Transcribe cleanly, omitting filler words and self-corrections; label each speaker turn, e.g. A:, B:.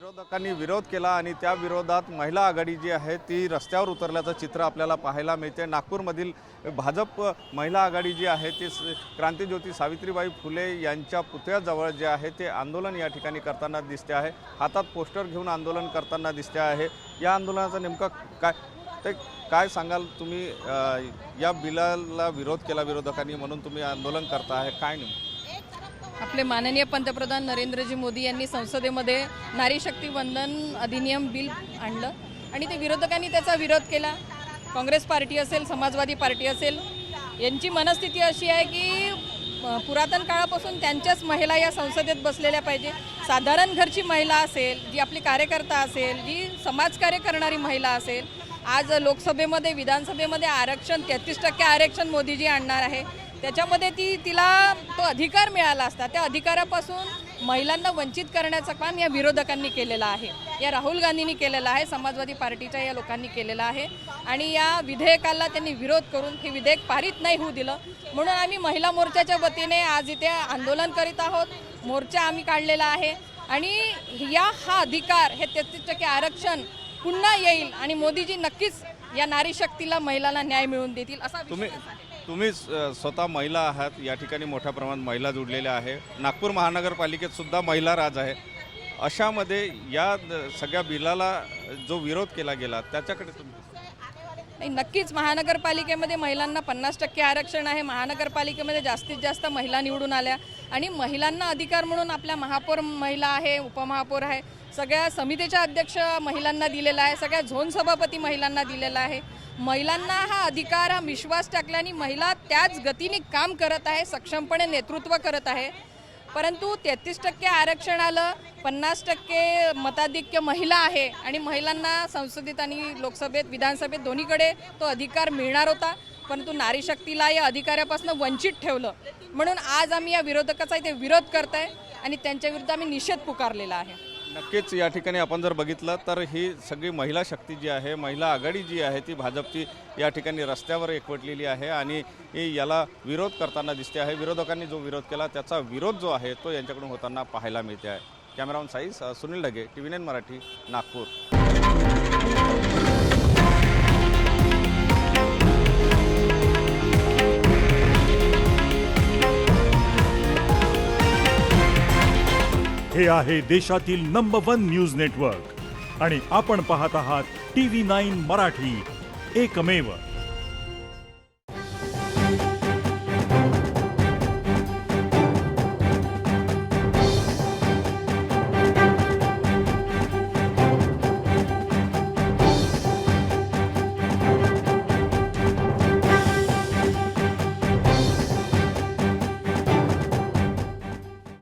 A: विरोधकांनी विरोध केला आणि त्या विरोधात महिला आघाडी जी आहे ती रस्त्यावर उतरल्याचं चित्र आपल्याला पाहायला मिळते। नागपूरमधील भाजप महिला आघाडी जी आहे ती क्रांतिज्योती सावित्रीबाई फुले यांच्या पुतळ्याजवळ जे आहे ते आंदोलन या ठिकाणी करताना दिसते आहे। हातात पोस्टर घेऊन आंदोलन करताना दिसते आहे। या आंदोलनाचा नेमका काय सांगाल तुम्ही? या बिलाला विरोध केला विरोधकांनी म्हणून तुम्ही आंदोलन करता आहे, काय नेमकं?
B: आपले माननीय पंतप्रधान नरेंद्रजी मोदी यांनी संसदेमध्ये नारी शक्ती वंदन अधिनियम बिल आणलं आणि ते विरोधकांनी त्याचा विरोध केला। काँग्रेस पार्टी असेल, समाजवादी पार्टी असेल, यांची मनस्थिती अशी आहे की पुरातन काळापासून त्यांच्याच महिला या संसदेत बसलेल्या पाहिजे। साधारण घरची महिला असेल, जी आपली कार्यकर्ता असेल, जी समाजकार्य करणारी महिला असेल, आज लोकसभेमध्ये विधानसभेमध्ये आरक्षण 33% आरक्षण मोदीजी आणणार आहे। त्याच्यामध्ये तिला तो अधिकार मिळाला असता, त्या अधिकारापासून महिलांना वंचित करण्याचं काम या विरोधकांनी केलेलं आहे, या राहुल गांधींनी केलेलं आहे, समाजवादी पार्टीच्या या लोकांनी केलेलं आहे आणि या विधेयकाला त्यांनी विरोध करून हे विधेयक पारित नाही होऊ दिलं। म्हणून आम्ही महिला मोर्चाच्या वतीने आज इथे आंदोलन करीत आहोत। मोर्चा आम्ही काढलेला आहे आणि हा अधिकार, हे 33% आरक्षण पुन्हा येईल आणि मोदीजी नक्कीच या नारी शक्तीला, महिलांना न्याय मिळवून देतील असा विश्वास आहे।
A: तुम्ही स्वतः महिला आहात, या ठिकाणी मोठ्या प्रमाणात महिला जुडलेल्या आहे। नागपूर महानगरपालिकेत सुद्धा महिला राज आहे। अशामध्ये या सगळ्या बिलाला जो विरोध केला गेला त्याच्याकडे तुम्ही?
B: नाही, नक्कीच महानगरपालिकेमध्ये महिलांना 50% आरक्षण आहे। महानगरपालिकेमध्ये जास्तीत जास्त महिला निवडून आल्या आणि महिलांना अधिकार म्हणून आपल्या महापौर महिला आहे, उपमहापौर आहे, सगळ्या समितीच्या अध्यक्ष महिलांना दिलेला आहे, सगळ्या झोन सभापती महिलांना दिलेला आहे। महिलांना हा अधिकार, हा विश्वास टाकल्याने महिला त्याच गतीने काम करत आहे, सक्षमपणे नेतृत्व करत आहे। परंतु 33% आरक्षण आलं, 50% मताधिक्य महिला आहे आणि महिलांना संसदेत आणि लोकसभेत, विधानसभेत दोन्हीकडे तो अधिकार मिळणार होता, परंतु नारी शक्तीला या अधिकारापासून वंचित ठेवलं। म्हणून आज आम्ही या विरोधकाचा इथे विरोध करताय आणि त्यांच्या विरुद्ध आम्ही निषेध पुकारलेला आहे।
A: नक्कीच या ठिकाणी आपण जर बघितलं तर ही सगळी महिला शक्ती जी आहे, महिला आघाडी जी आहे ती भाजपची या ठिकाणी रस्त्यावर एकवटलेली आहे आणि याला विरोध करताना दिसते आहे। विरोधकांनी जो विरोध केला त्याचा विरोध जो आहे तो यांच्याकडून होताना पाहायला मिळते आहे। Cameraman Sai Sunil Dhage, TV9 Marathi, Nagpur.
C: हे आहे देशातील नंबर 1 न्यूज नेटवर्क आणि आपण पाहत आहात TV9 मराठी, एकमेव।